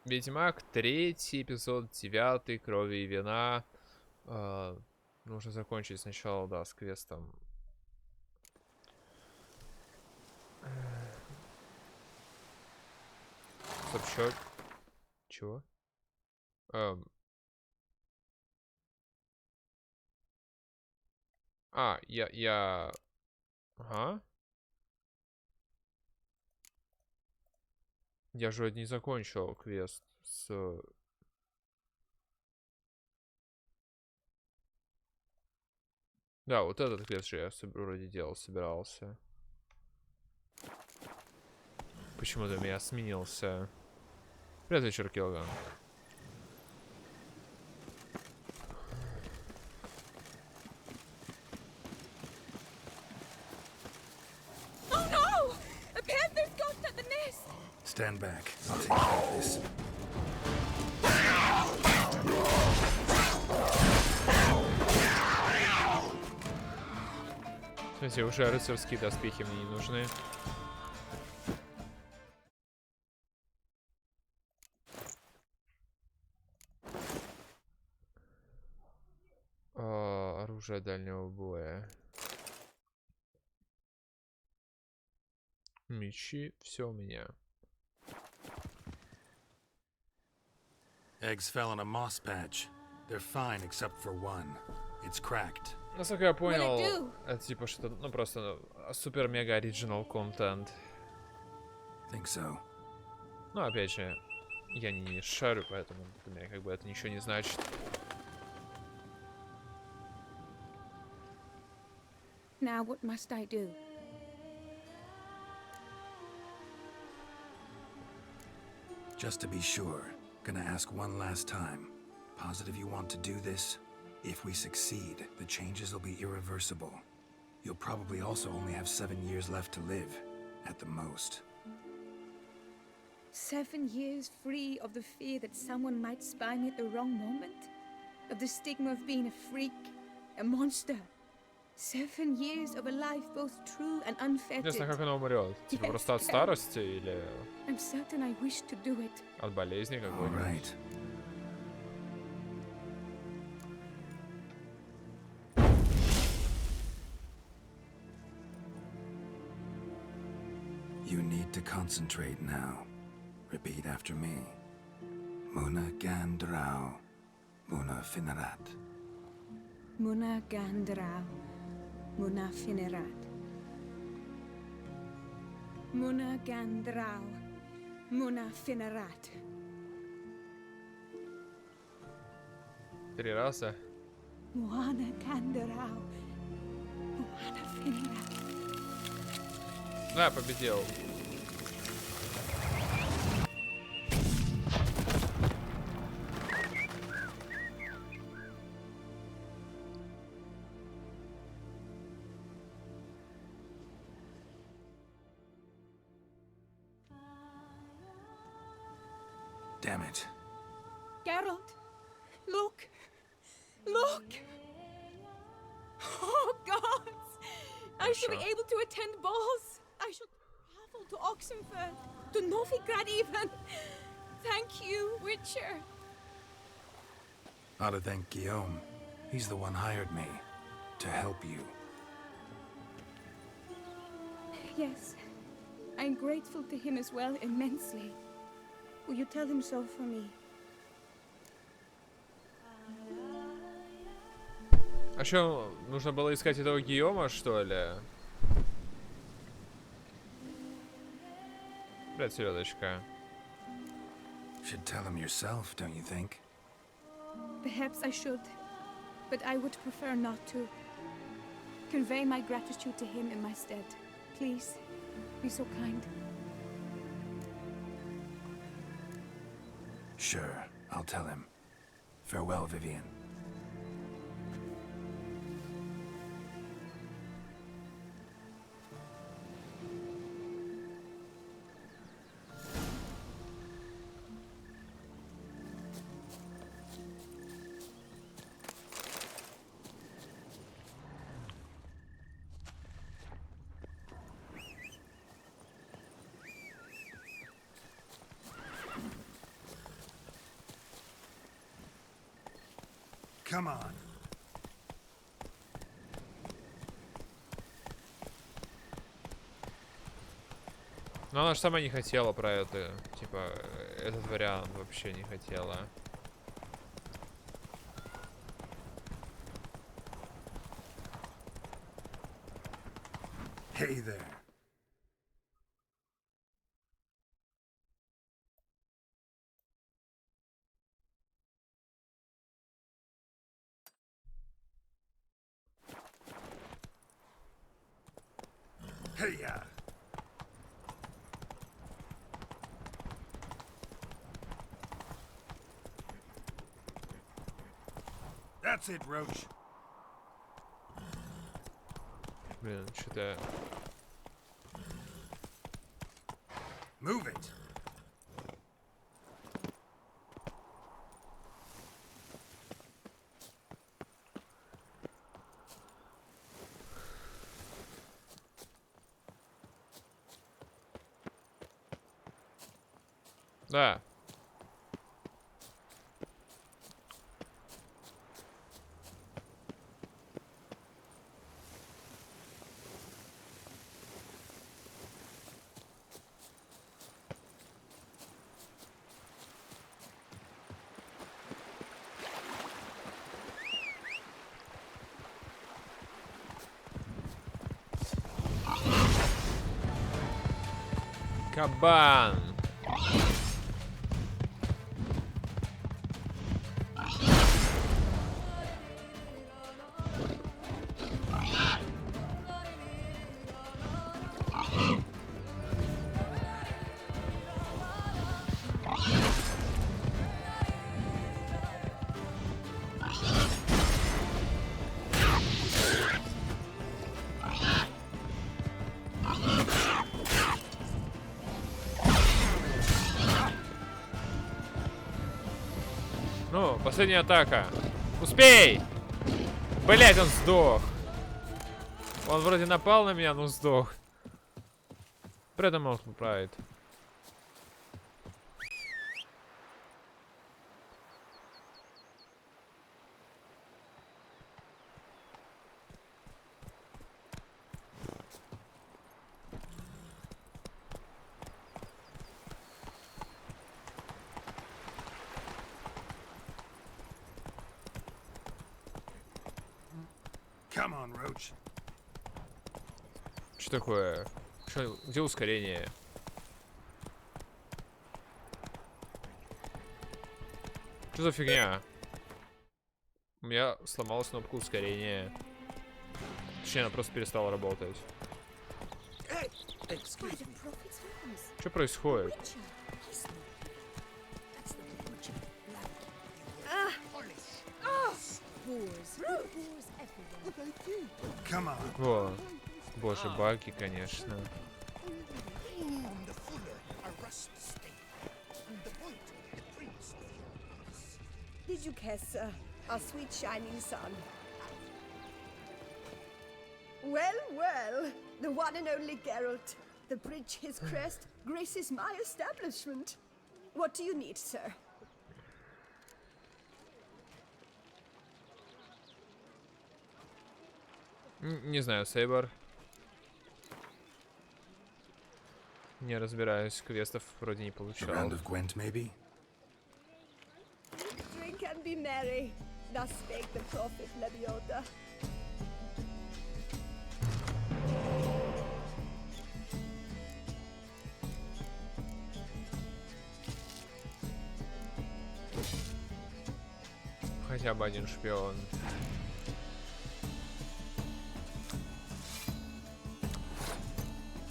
Ведьмак, 3-й эпизод, 9-й, крови и вина. Нужно закончить сначала, да, с квестом. Стоп, чё? Чего? Я... Ага. Я же не закончил квест с... Да, вот этот квест же я вроде делал, собирался. Почему-то у меня сменился. Привет, вечер, Килган. Stand back. I'll take care of this. В смысле, уже рыцарские доспехи мне не нужны. Оружие дальнего боя. Мечи, все у меня. Eggs fell in a moss patch. They're fine except for one. It's cracked. Насколько я понял, это типа что-то, ну просто супер-мега оригинал контент. Think so. Ну, опять же, я не шарю, поэтому для меня как бы это ничего не значит. Now what must I do? Just to be sure, gonna ask one last time. Positive you want to do this? If we succeed, the changes will be irreversible. You'll probably also only have 7 years left to live, at the most. 7 years free of the fear that someone might spy me at the wrong moment? Of the stigma of being a freak, a monster? 7 years of a life both true and unfettered. Интересно, как она умрет? Типа просто от старости или I'm certain I wish to do it. от болезни какой-нибудь? Right. You need to concentrate now. Repeat after me. Muna Gandrau. Muna Finarat. Muna Gandrau. Muna Finerat. Muna Gandrau. Muna Finerat. 3 раза. Muna Gandrau. Muna Finerat. Да, победил. Damn it. Geralt, look! Look! Oh, gods! I shall be able to attend balls. I shall travel to Oxenford, to Novigrad even. Thank you, Witcher. Ought to thank Guillaume. He's the one hired me to help you. Yes, I'm grateful to him as well, immensely. Will you tell him so for me? А что, нужно было искать этого Гийома, что ли? Привет, селедочка. Should tell him yourself, don't you think? Perhaps I should, but I would prefer not to. Convey my gratitude to him in my stead. Please, be so kind. Sure, I'll tell him. Farewell, Vivian. Come on. Но она же сама не хотела про это. Типа, этот вариант вообще не хотела. Hey there. Hey-ya. That's it, Roach. Блин, что-то... Move it. Да. Кабан. Ну, последняя атака. Успей! Блять, он сдох. Он вроде напал на меня, но сдох. При этом он правит. Come on, Roach. Что такое? Где ускорение? Что за фигня? У меня сломалась кнопка ускорения. Точнее, она просто перестала работать. Что происходит? Come on. Во. Боже, баги, конечно. Did you guess, sir? Our sweet shining sun. Well, well, the one and only Geralt. The bridge his crest graces my establishment. What do you need, sir? Не знаю, Сейбор. Не разбираюсь, квестов вроде не A получал. round of Gwent, maybe? Drink and be merry. Thus spake the prophet Lebioda. Хотя бы один шпион.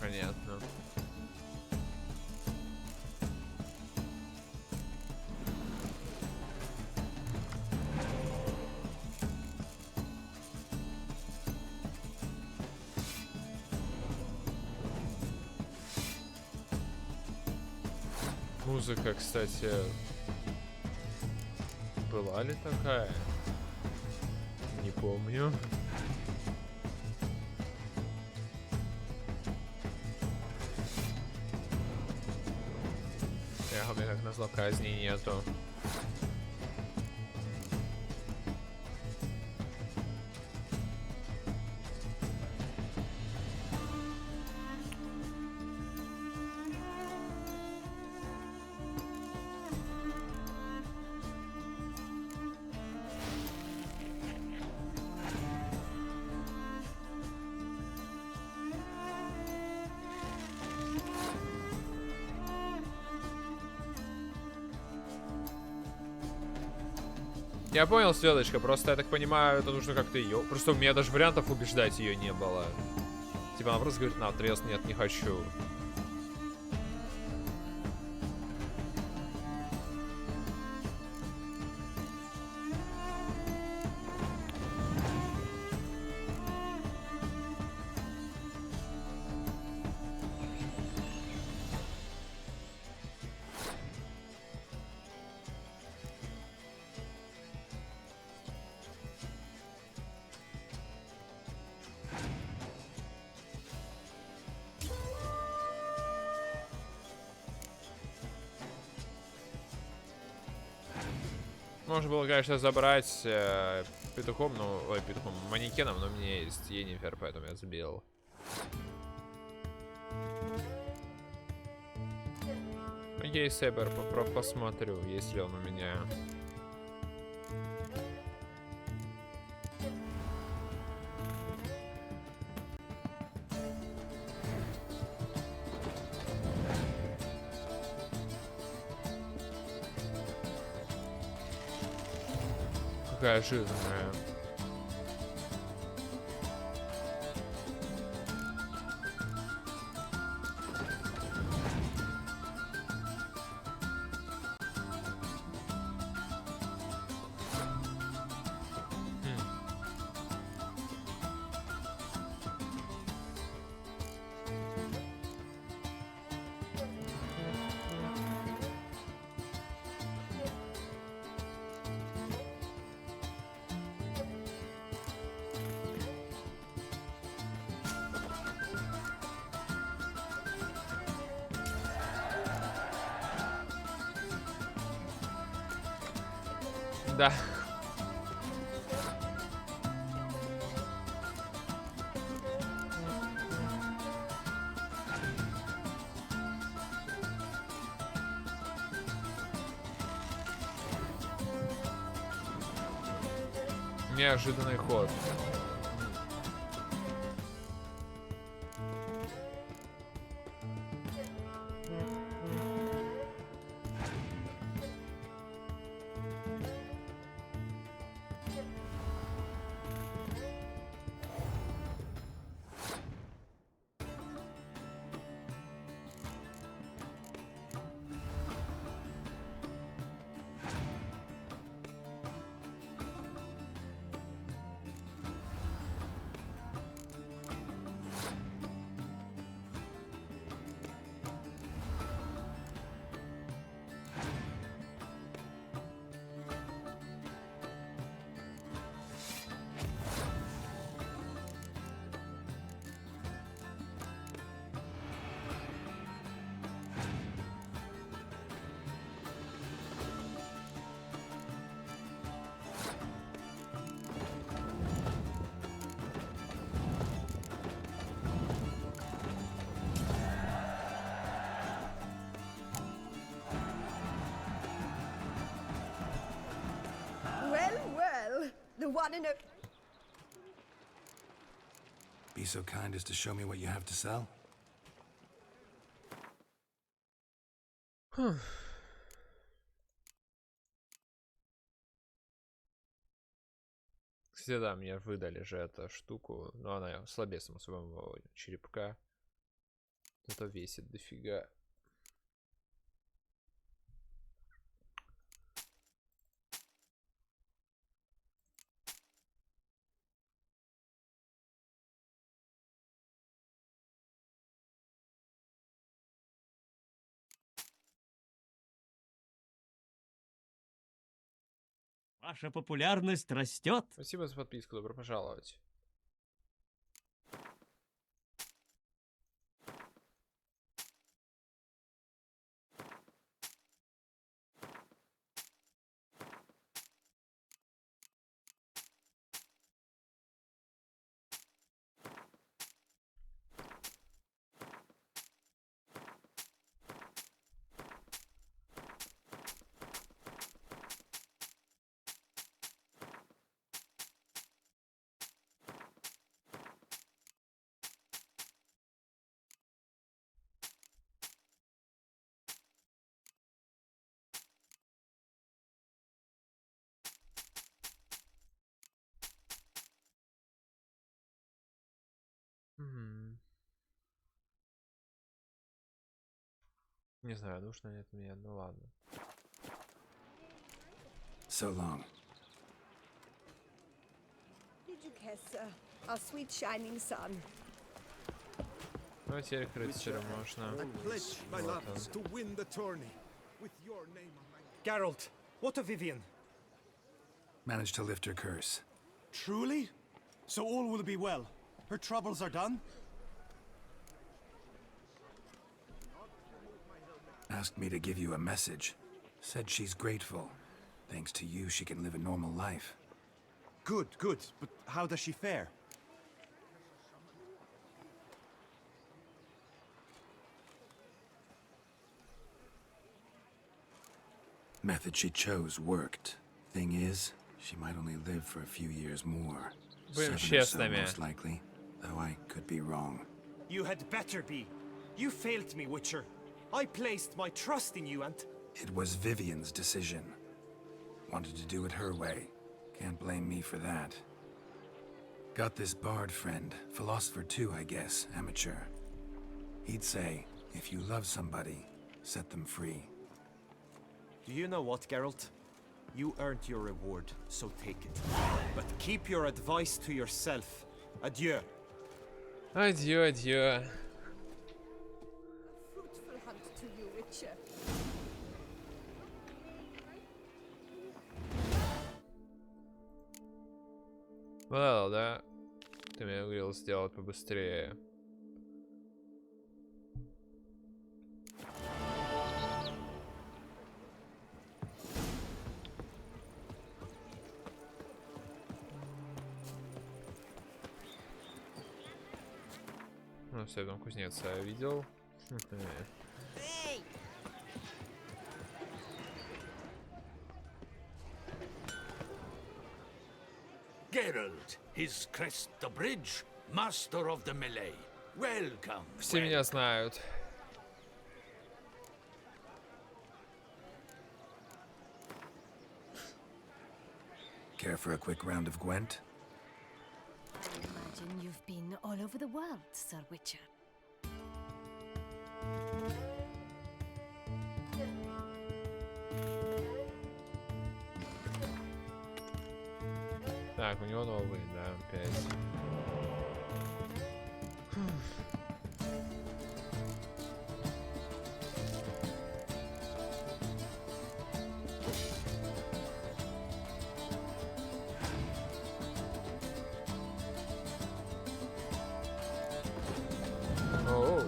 Понятно. Музыка, кстати, была ли такая? Не помню. У меня как назло казни нету. Я понял, Селочка, просто я так понимаю, это нужно как-то ее... Просто у меня даже вариантов убеждать ее не было. Типа она просто говорит, на отрез, нет, не хочу. Можно было, конечно, забрать петухом, ну, ой, петухом, манекеном, но у меня есть Енифер, поэтому я забил. Окей, Сейбер, посмотрю, есть ли он у меня. Какая жирная. Да. Неожиданный ход. The one and only. Be so kind as to show me what you have to sell? Кстати, да, мне выдали же эту штуку. Но она слабее само своего черепка. Это весит дофига. Ваша популярность растет. Спасибо за подписку, добро пожаловать. Не знаю, нужно ли это мне, ну ладно. So long. Did you kiss our sweet shining sun? Ну, теперь рыцарю можно. Pledge my Вот loves он. to win the tourney with your name on my... Geralt, what of Vivian? Managed to lift her curse. Truly? So all will be well. Her troubles are done? Asked me to give you a message. Said she's grateful. Thanks to you, she can live a normal life. Good, good. But how does she fare? Method she chose worked. Thing is, she might only live for a few years more. Будем 7 or so, честными. most likely, though I could be wrong. You had better be. You failed me, Witcher. I placed my trust in you and... It was Vivian's decision. Wanted to do it her way. Can't blame me for that. Got this bard friend, philosopher too, I guess, amateur. He'd say, if you love somebody, set them free. Do you know what, Geralt? You earned your reward, so take it. But keep your advice to yourself. Adieu. Адьё, адьё. Fruitful hunt to you, Witcher. Well, да. Ты меня говорил сделать побыстрее. Ну, все, я там кузнеца видел. Geralt, his crest the bridge, master of the melee. Welcome. Все меня знают. Care for a quick round of Gwent? I imagine you've been all over the world, Sir Witcher. Так, у него новый, да, опять. Оу.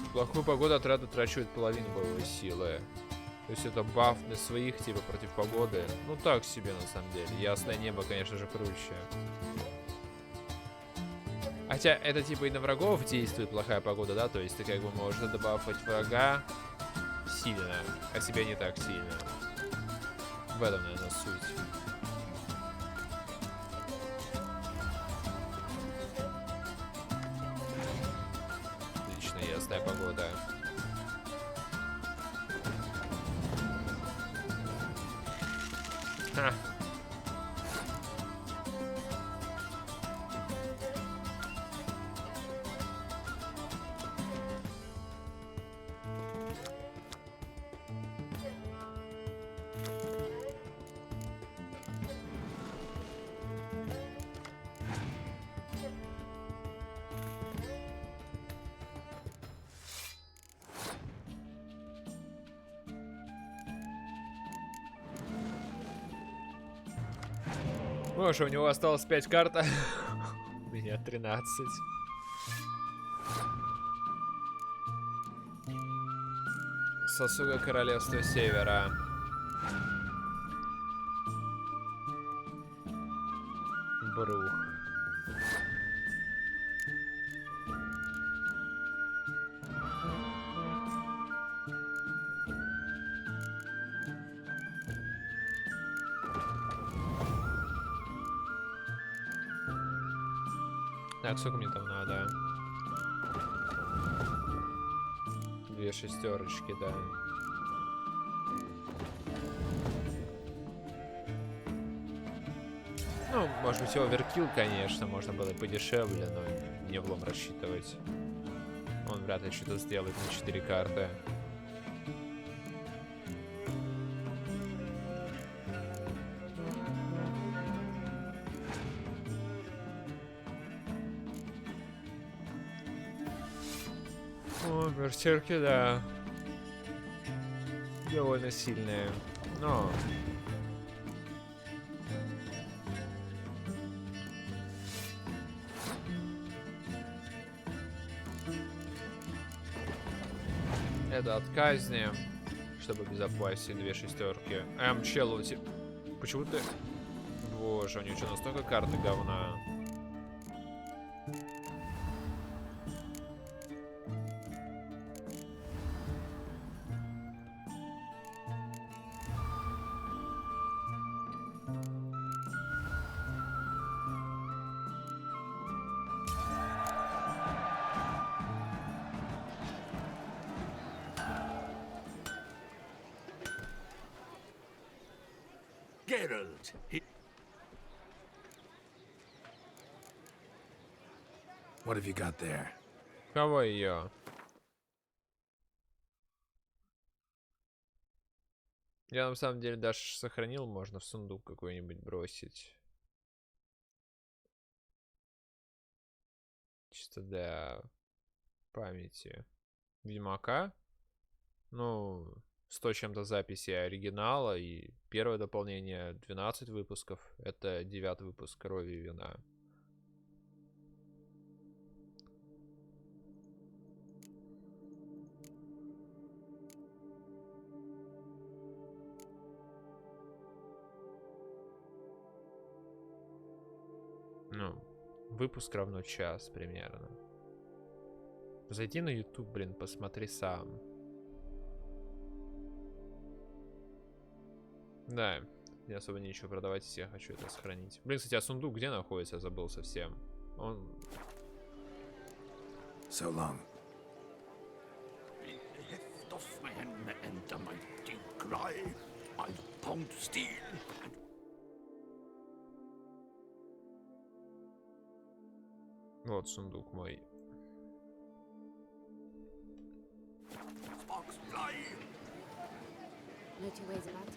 В плохую погоду отряд утрачивает половину боевой силы. То есть это баф на своих, типа, против погоды. Ну так себе, на самом деле. Ясное небо, конечно же, круче. Хотя это типа и на врагов действует плохая погода, да? То есть ты как бы можешь добавить врага сильно, а себя не так сильно. В этом, наверное, суть. Отлично, ясная погода. Ха. Может, у него осталось 5 карт, а у меня 13. Сосуга Королевства Севера. Брух. Так, сколько мне там надо? 2 шестерочки, да. Ну, может быть, оверкилл, конечно, можно было и подешевле, но не влом рассчитывать. Он вряд ли что-то сделает на 4 карты. О, берсерки, да. Довольно сильные. Но... это от казни, чтобы безопасить 2 шестерки. Чел, почему ты... Боже, у него что, настолько карты говна? Geralt, What have you got there? Кого ее? Я на самом деле даже сохранил, можно в сундук какой-нибудь бросить. Чисто для памяти. Ведьмака. Ну, 100 чем-то записей оригинала. И первое дополнение 12 выпусков. Это 9 выпуск «Крови и вина». Ну, выпуск равно час примерно. Зайди на YouTube, блин, посмотри сам. Да, не особо нечего продавать, если я хочу это сохранить. Блин, кстати, а сундук где находится? Я забыл совсем. Он... So long. heft of man enter my deep cry. I pound steel. Вот сундук мой. Sparks fly. No two ways about it.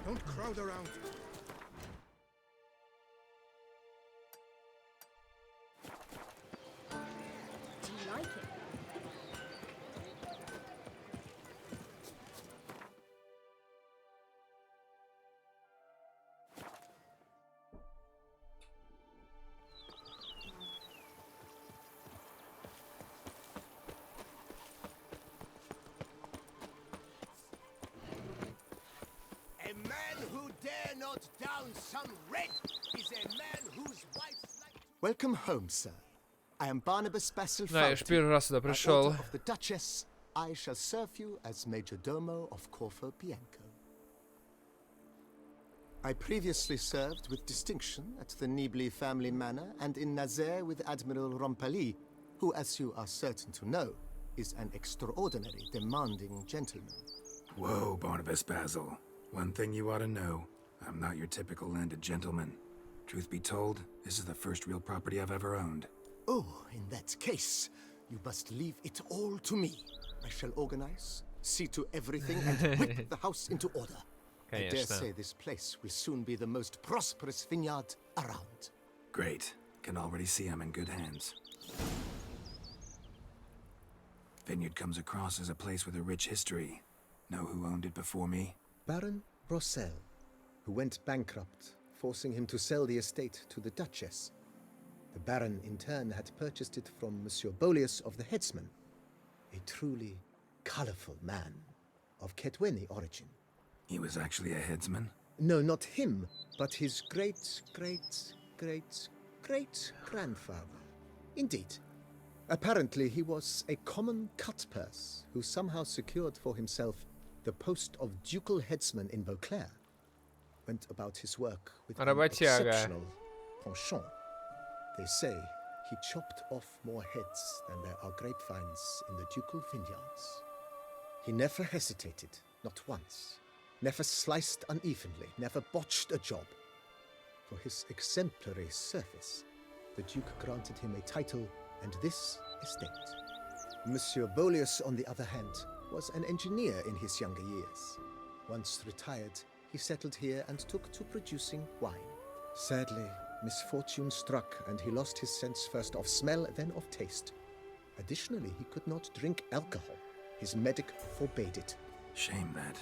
Don't crowd around. Do you like it? A man who dare not down some red is a man whose wife's like... Welcome home, sir. I am Barnabas Basil Да, я ж первый раз сюда By пришел. order of the Duchess, I shall serve you as Major Domo of Corfu Bianco. I previously served with distinction at the Nibley family manor and in Nazaire with Admiral Rompali, who, as you are certain to know, is an extraordinary demanding gentleman. Whoa, Barnabas Basil. One thing you ought to know. I'm not your typical landed gentleman. Truth be told, this is the first real property I've ever owned. Oh, in that case, you must leave it all to me. I shall organize, see to everything, and whip the house into order. I dare Конечно. say this place will soon be the most prosperous vineyard around. Great. Can already see I'm in good hands. Vineyard comes across as a place with a rich history. Know who owned it before me? Baron Rossel, who went bankrupt, forcing him to sell the estate to the Duchess. The Baron, in turn, had purchased it from Monsieur Bolius of the Headsman, a truly colorful man of Ketweni origin. He was actually a headsman? No, not him, but his great-great-great-great-grandfather. Indeed. Apparently, he was a common cutpurse who somehow secured for himself the post of ducal headsman in Beauclair. went about his work with an Работяга. exceptional penchant. They say he chopped off more heads than there are grapevines in the ducal vineyards. He never hesitated, not once. Never sliced unevenly, never botched a job. For his exemplary service, the Duke granted him a title and this estate. Monsieur Boleus, on the other hand, was an engineer in his younger years. Once retired, he settled here and took to producing wine. Sadly, misfortune struck and he lost his sense first of smell, then of taste. Additionally, he could not drink alcohol. His medic forbade it. Shame that.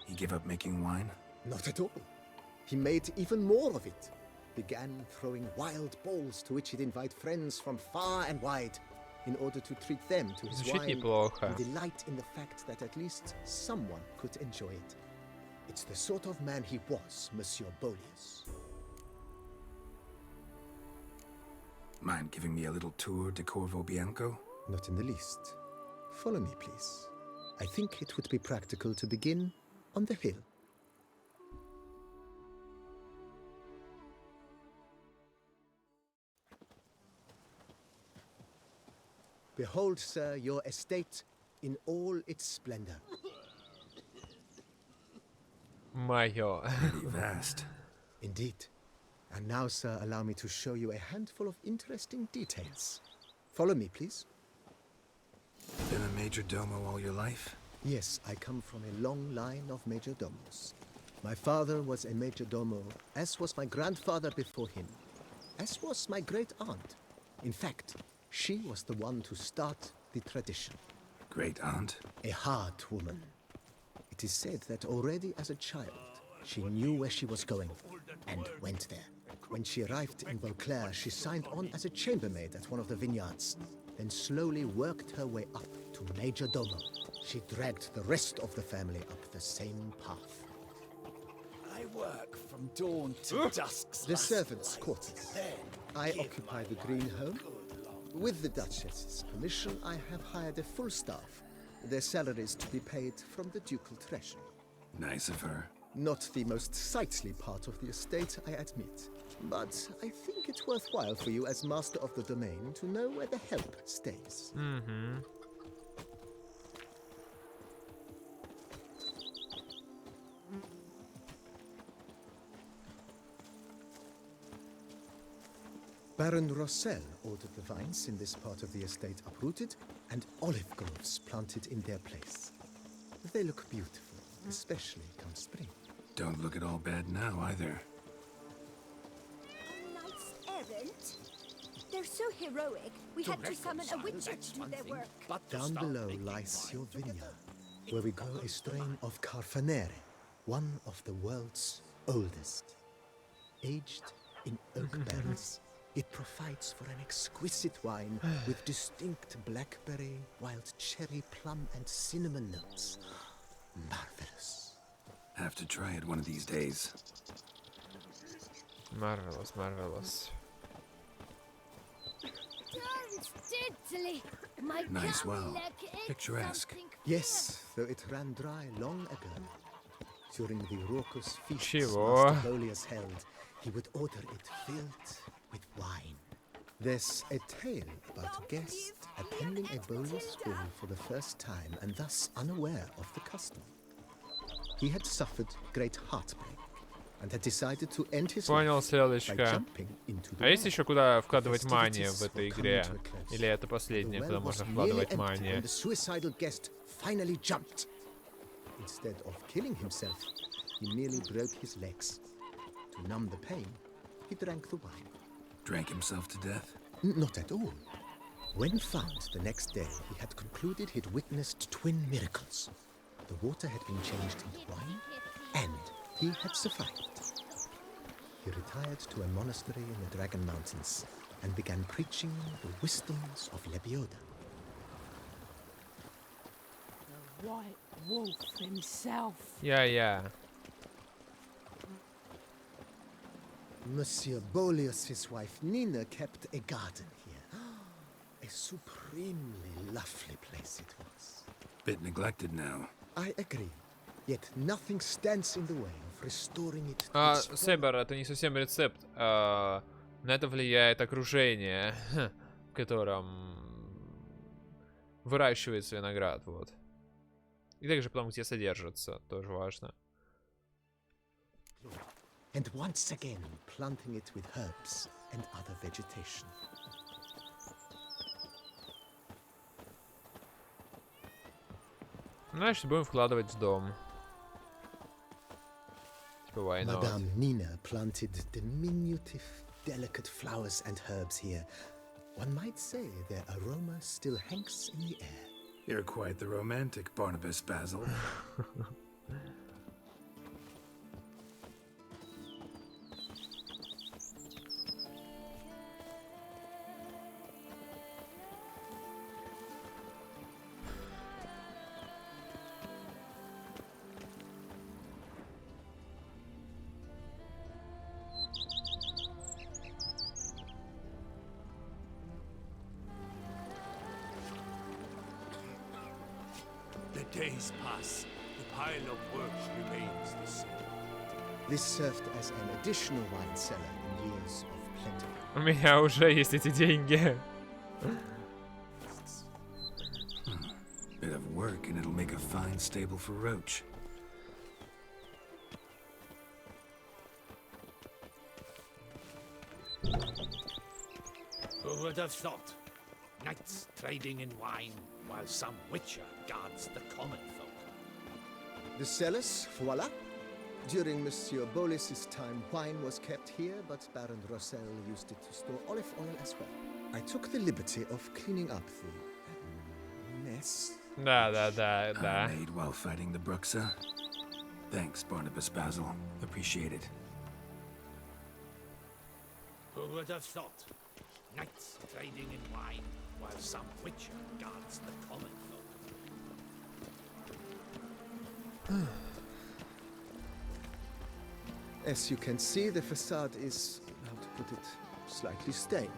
He gave up making wine? Not at all. He made even more of it. Began throwing wild balls to which he'd invite friends from far and wide in order to treat them to his Звучит wine неплохо. and delight in the fact that at least someone could enjoy it. It's the sort of man he was, Monsieur Boleus. Mind giving me a little tour de Corvo Bianco? Not in the least. Follow me, please. I think it would be practical to begin on the hill. Behold, sir, your estate in all its splendor. Моё. Pretty vast. Indeed. And now, sir, allow me to show you a handful of interesting details. Follow me, please. Been a major domo all your life? Yes, I come from a long line of major domos. My father was a major domo, as was my grandfather before him, as was my great aunt. In fact, she was the one to start the tradition. Great aunt? A hard woman. It is said that already as a child, she knew where she was going and went there. When she arrived in Beauclair, she signed on as a chambermaid at one of the vineyards, then slowly worked her way up to major domo. She dragged the rest of the family up the same path. I work from dawn to dusk. The servants' quarters. I occupy the green home. With the Duchess's permission, I have hired a full staff. Their salaries to be paid from the ducal treasury. Nice of her. Not the most sightly part of the estate, I admit. But I think it's worthwhile for you as master of the domain to know where the help stays. Mm-hmm. Baron Rossel ordered the vines in this part of the estate uprooted and olive groves planted in their place. They look beautiful, especially come spring. Don't look at all bad now, either. A knight's errant? They're so heroic, we had to summon a witcher to do their work. Down below lies your vineyard, where we grow a strain of Carfanere, one of the world's oldest. Aged in oak barrels, it provides for an exquisite wine with distinct blackberry, wild cherry, plum, and cinnamon notes. Marvelous. Have to try it one of these days. Marvelous, marvelous. Don't diddly. My Nice gum well. leg is Picturesque. something Yes, though it ran dry long ago. During the raucous feasts Чего? Master Boleus held, he would order it filled with wine. There's a tale about a guest attending a Boleus ball for the first time and thus unaware of the custom. He had suffered great heartbreak and had decided to end his Понял, life by Селочка. jumping into the А есть well. еще куда вкладывать манию в Festivities этой were игре? coming to a close. Или это The последнее, well куда was можно nearly вкладывать empty манию? when the suicidal guest finally jumped. Instead of killing himself, he merely broke his legs. To numb the pain, he drank the wine. Drank himself to death? Not at all. When found the next day, he had concluded he'd witnessed twin miracles. The water had been changed into wine, and he had survived. He retired to a monastery in the Dragon Mountains and began preaching the wisdoms of Lebioda. The White Wolf himself. Я. Monsieur Boleus's wife Nina kept a garden here. A supremely lovely place it was. Bit neglected now. I agree. Yet nothing stands in the way of restoring it to its former. Себер, это не совсем рецепт. На это влияет окружение, в котором выращивается виноград, вот. И также потом, где содержится, тоже важно. And once again planting it with herbs and other vegetation. Значит, будем вкладывать в дом. Типа, why not? Madame Nina planted diminutive, delicate flowers and herbs here. One might say their aroma still hangs in the air. You're quite the romantic, Barnabas Basil. The days pass. The pile of work remains the same. This served as an additional wine cellar in years of plenty. У меня уже есть эти деньги. Bit of work and it'll make a fine stable for Roach. Who would have thought? Knights trading in wine while some witcher guards the common folk. The cellars, voila. During Monsieur Bolis's time, wine was kept here, but Baron Rossel used it to store olive oil as well. I took the liberty of cleaning up the mess. Да. Made while fighting the Bruxa. Thanks, Barnabas Basil. Appreciate it. Who would have thought? Knights trading in wine while some witcher guards the common folk. As you can see, the facade is, how to put it, slightly stained.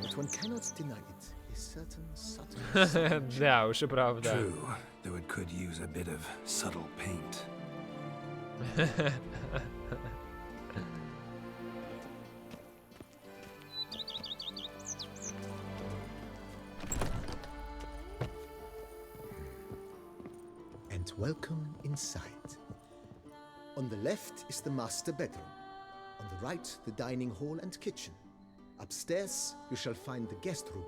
But one cannot deny it. A certain subtle... Да, уж и правда. True, though it could use a bit of subtle paint. And welcome inside. On the left is the master bedroom. On the right, the dining hall and kitchen. Upstairs, you shall find the guest room,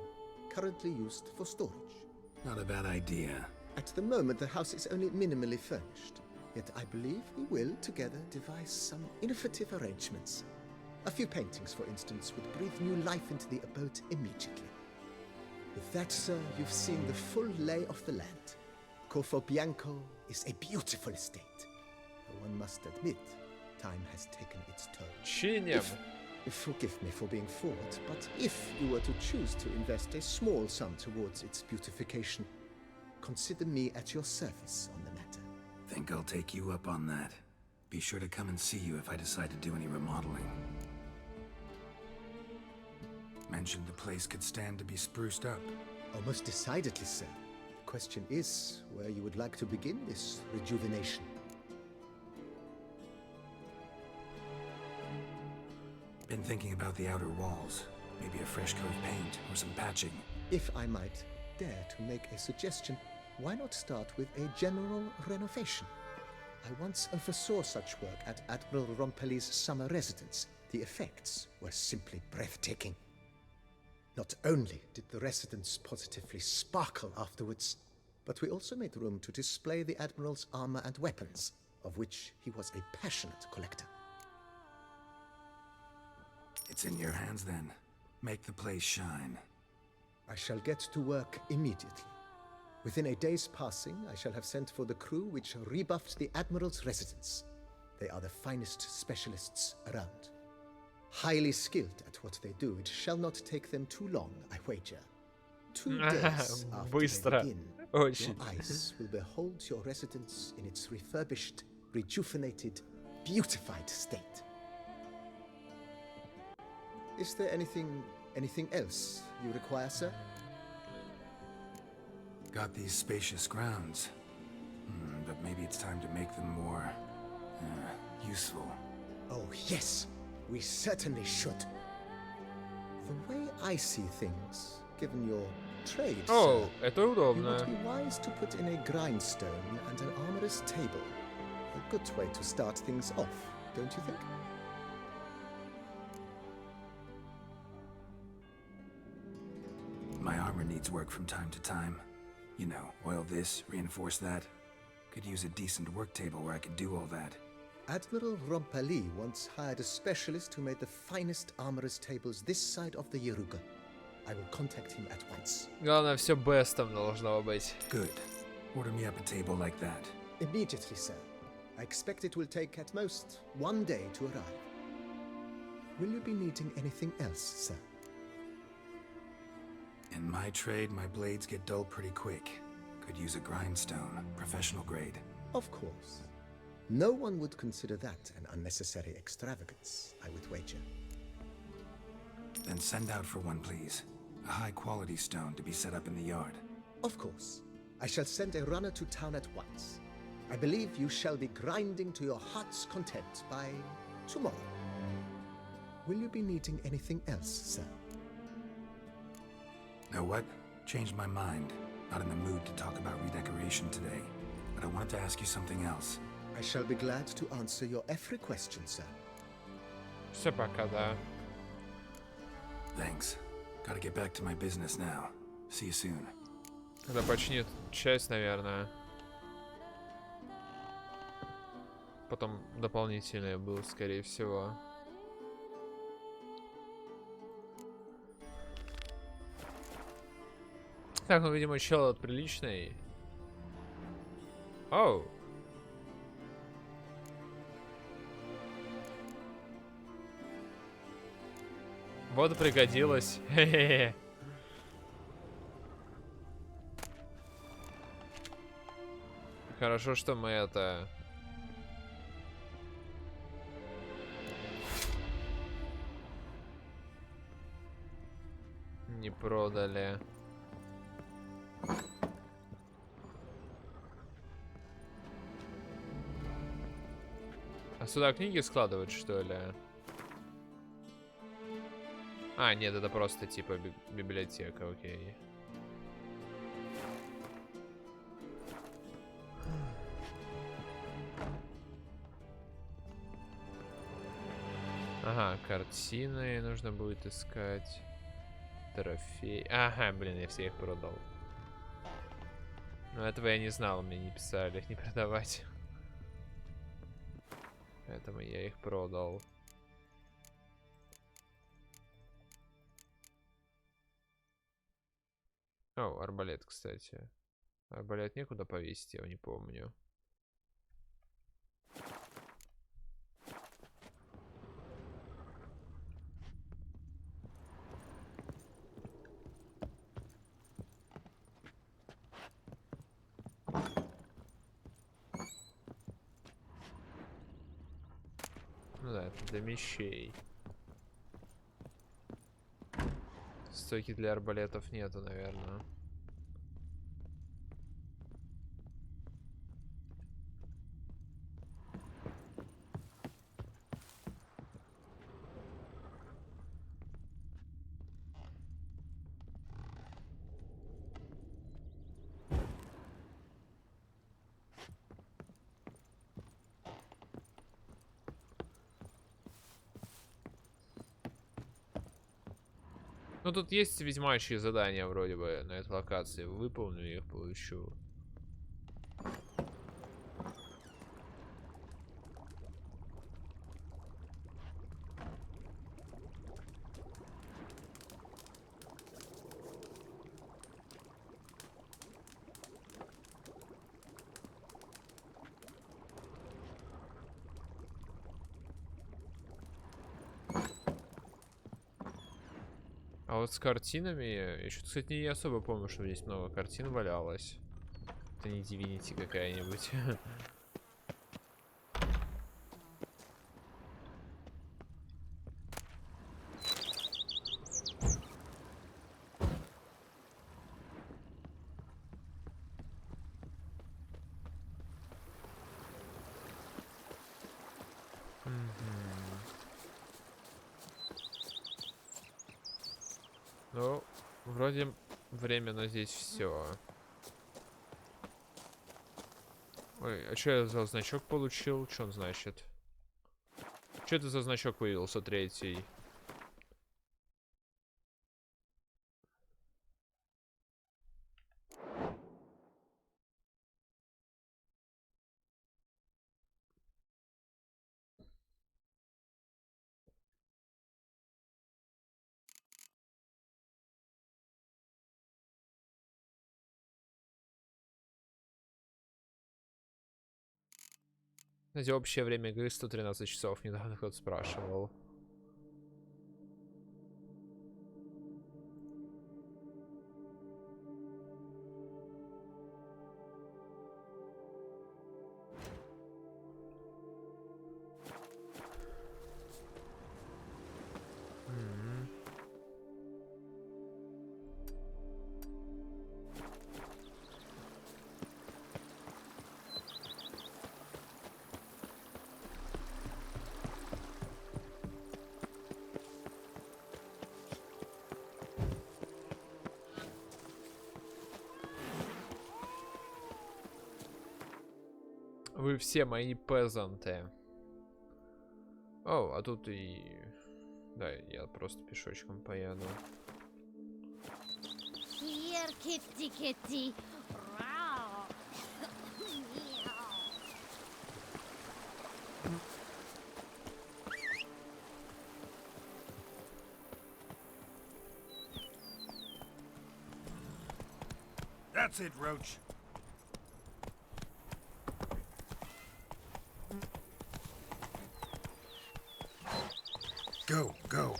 currently used for storage. Not a bad idea. At the moment, the house is only minimally furnished. Yet I believe we will, together, devise some innovative arrangements. A few paintings, for instance, would breathe new life into the abode immediately. With that, sir, you've seen the full lay of the land. Corfo Bianco is a beautiful estate. One must admit, time has taken its toll. Чинем. Forgive me for being forward, but if you were to choose to invest a small sum towards its beautification, consider me at your service on the matter. Think I'll take you up on that. Be sure to come and see you if I decide to do any remodeling. Mentioned the place could stand to be spruced up. Oh, most decidedly, sir. The question is where you would like to begin this rejuvenation. Been thinking about the outer walls. Maybe a fresh coat of paint or some patching. If I might dare to make a suggestion, why not start with a general renovation? I once oversaw such work at Admiral Rompelli's summer residence. The effects were simply breathtaking. Not only did the residence positively sparkle afterwards, but we also made room to display the Admiral's armor and weapons, of which he was a passionate collector. It's in your hands then. Make the place shine. I shall get to work immediately. Within a day's passing, I shall have sent for the crew which rebuffed the Admiral's residence. They are the finest specialists around. Highly skilled at what they do, it shall not take them too long, I wager. 2 days after they begin, your eyes will behold your residence in its refurbished, rejuvenated, beautified state. Is there anything else you require, sir? Got these spacious grounds. But maybe it's time to make them more useful. Oh, yes, we certainly should. The way I see things, given your trade, О, sir, это you удобно. would be wise to put in a grindstone and an armorer's table. A good way to start things off, don't you think? My armor needs work from time to time. You know, oil this, reinforce that. Could use a decent work table where I could do all that. Admiral Rompali once hired a specialist who made the finest armorer's tables this side of the Yaruga. I will contact him at once. Главное, все бестом должно быть. Good. Order me up a table like that. Immediately, sir. I expect it will take at most 1 day to arrive. Will you be needing anything else, sir? In my trade, my blades get dull pretty quick. Could use a grindstone, professional grade. Of course. No one would consider that an unnecessary extravagance, I would wager. Then send out for one, please. A high-quality stone to be set up in the yard. Of course. I shall send a runner to town at once. I believe you shall be grinding to your heart's content by tomorrow. Will you be needing anything else, sir? Know what? Changed my mind. Not in the mood to talk about redecoration today. But I wanted to ask you something else. I shall be glad to answer your every question, sir. Все пока, да. Thanks. Gotta get back to my business now. See you soon. Когда починит часть, наверное. Потом дополнительные будут, скорее всего. Так, ну, видимо, чел приличный. Оу. Вот и пригодилось. Хе-хе-хе. Хорошо, что мы это... не продали. А сюда книги складывать, что ли? А, нет, это просто типа библиотека, окей. Ага, картины нужно будет искать. Трофей. Ага, блин, я все их продал. Но этого я не знал, мне не писали их не продавать. Поэтому я их продал. О, арбалет, кстати. Арбалет некуда повесить, я его не помню. Ну да, это для мечей. Стойки для арбалетов нету, наверное. Ну, тут есть ведьмачьи задания вроде бы на этой локации. Выполню их, получу. А вот с картинами, я что-то, кстати, не особо помню, что здесь много картин валялось. Это не Divinity какая-нибудь. Ну, вроде временно здесь все. Ой, а что я за значок получил? Что он значит? Что это за значок появился третий? Знаете, общее время игры 113 часов. Недавно кто-то спрашивал. Вы все мои пезанты. О, а тут и... Да, я просто пешочком поеду. Here, kitty, kitty. Row. That's it, Roach. Go, go.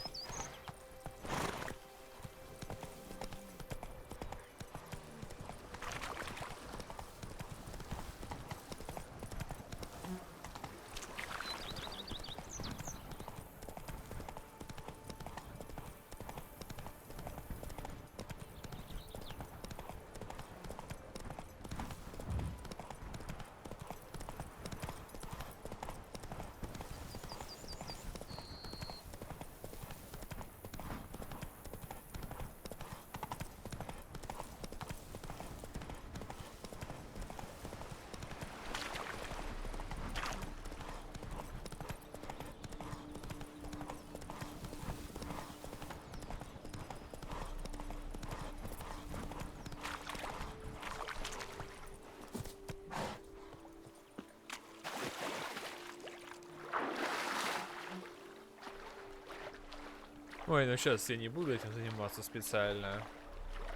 Ой, ну сейчас я не буду этим заниматься специально.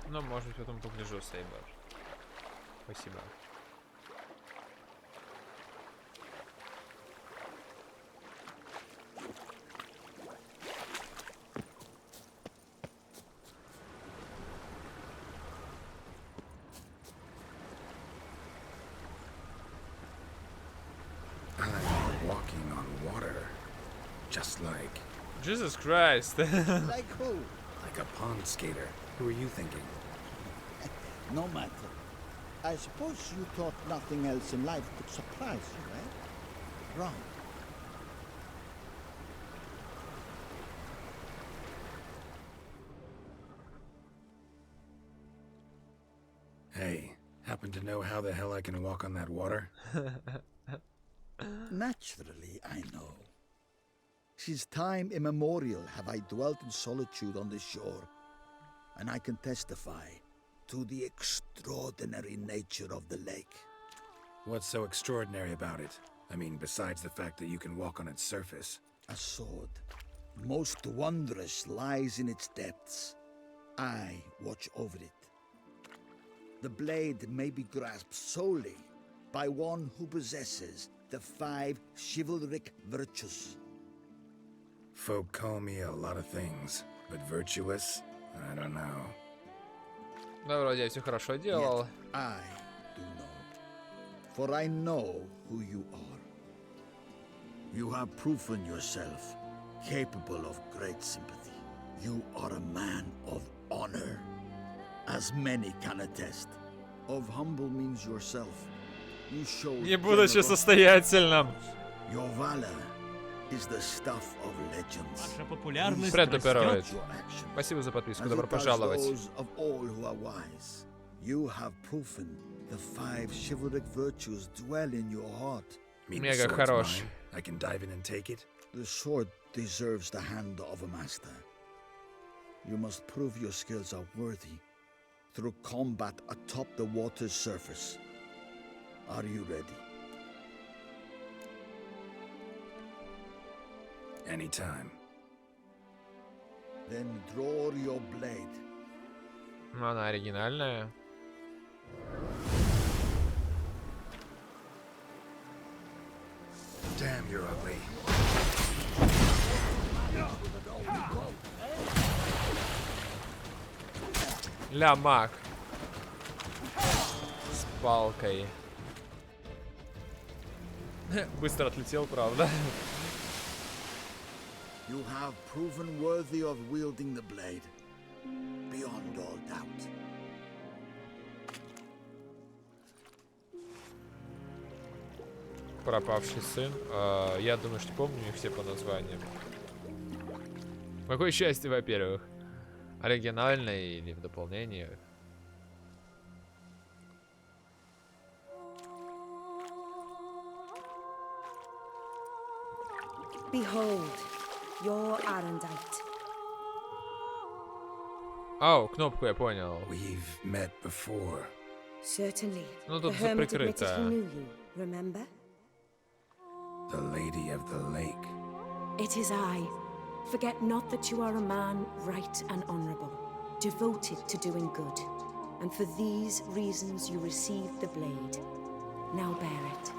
Но, может быть, потом погляжу, Сейбер. Спасибо. I'm walking on water. Just like... Jesus Christ. Like who? Like a pond skater. Who are you thinking? No matter. I suppose you thought nothing else in life could surprise you, eh? Wrong. Hey, happen to know how the hell I can walk on that water? Naturally, I know. Since time immemorial have I dwelt in solitude on this shore, and I can testify to the extraordinary nature of the lake. What's so extraordinary about it? I mean, besides the fact that you can walk on its surface. A sword, most wondrous, lies in its depths. I watch over it. The blade may be grasped solely by one who possesses the 5 chivalric virtues. Folk call me a lot of things, but virtuous? I don't know. Да, вроде я все хорошо делал. Yet I do know, for I know who you are. You have proven yourself capable of great sympathy. You are a man of honor, as many can attest. Of humble means yourself. You show Не будучи состоятельным. your valor is the stuff of legends. Ваша популярность Фред растет. Допероид. Спасибо за подписку. As Добро it does пожаловать. those of all who are wise. You have proven the 5 chivalric virtues dwell in your heart. Мега хорош. I can dive in and take it. The sword deserves the hand of a master. You must prove your skills are worthy through combat atop the water's surface. Are you ready? Anytime. Then draw your blade. Ну, она оригинальная. Damn, you're ugly. Ля маг. С палкой. Быстро отлетел, правда. You have proven worthy of wielding the blade, beyond all doubt. Пропавший сын. Я думаю, что помню их все по названиям. Какое счастье, во-первых. Оригинальное или в дополнение. Behold, your Arendite. Ау, кнопку я понял. We've met before. Certainly. Ну The тут hermit admitted he закрыто. knew you, remember? The Lady of the Lake. It is I. Forget not that you are a man right and honorable, devoted to doing good. And for these reasons you received the blade. Now bear it.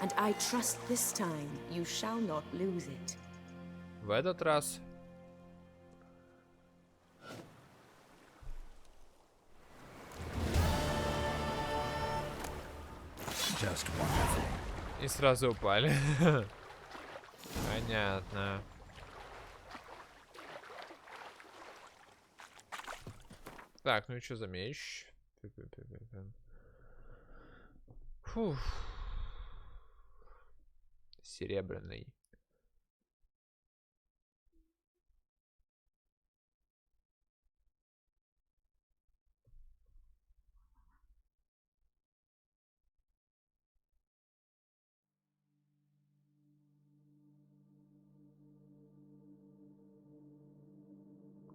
And I trust this time you shall not lose it. В этот раз. Just wonderful. И сразу упали. Понятно. Так, ну и что за меч? Фух. Серебряный.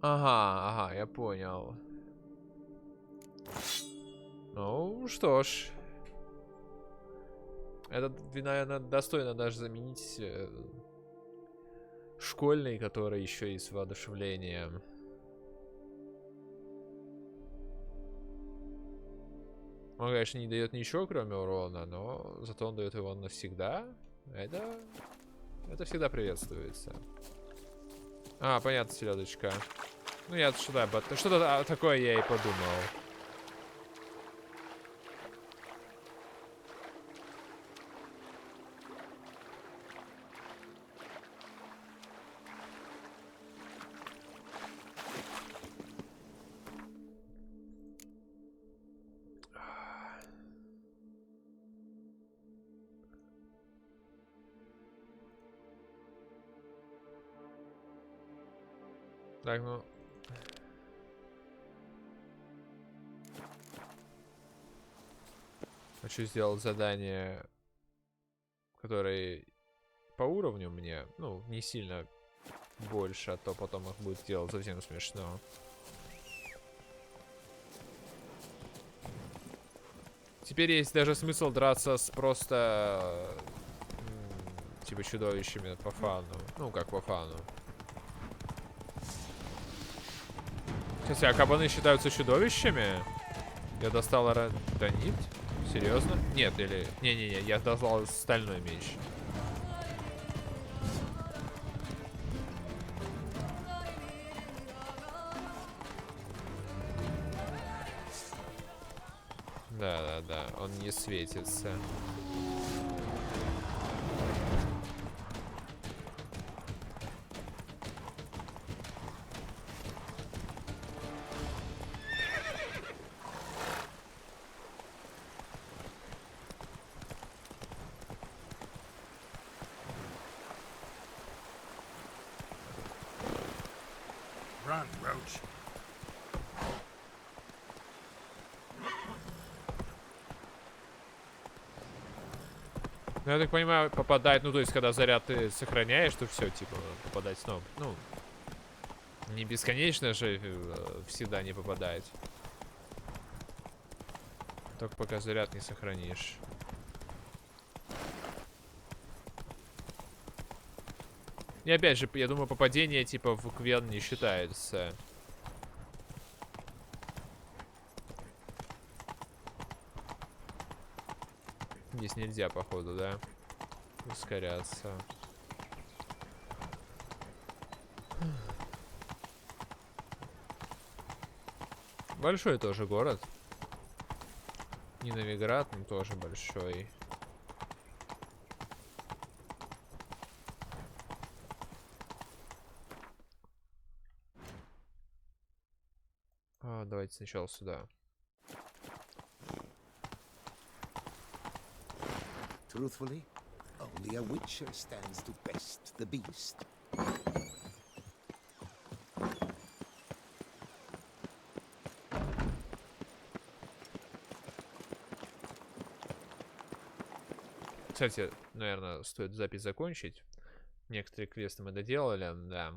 Ага, я понял. Ну, что ж. Этот, наверное, достойно даже заменить школьный, который еще и с воодушевлением. Он, конечно, не дает ничего, кроме урона, но зато он дает его навсегда. Это всегда приветствуется. А, понятно, селедочка. Ну, я что-то такое я и подумал. Так, ну... Хочу сделать задание, которое по уровню мне, ну, не сильно больше, а то потом их будет делать совсем смешно. Теперь есть даже смысл драться с просто... типа чудовищами по фану. Ну, как по фану. Кстати, а кабаны считаются чудовищами? Я достал ранит? Серьезно? Нет, или... Не-не-не, я достал стальной меч. Да, он не светится. down, Roach. Ну, я так понимаю, попадать, ну, то есть, когда заряд ты сохраняешь, то все, типа, попадать снова. Ну, не бесконечно же всегда не попадать. Только пока заряд не сохранишь. И опять же, я думаю, попадение, типа, в Квен не считается. Здесь нельзя, походу, да? Ускоряться. Большой тоже город. Не Новиград, но тоже большой. Давайте сначала сюда. Truthfully, only a witcher stands to best the beast. Кстати, наверное, стоит запись закончить. Некоторые квесты мы доделали, да.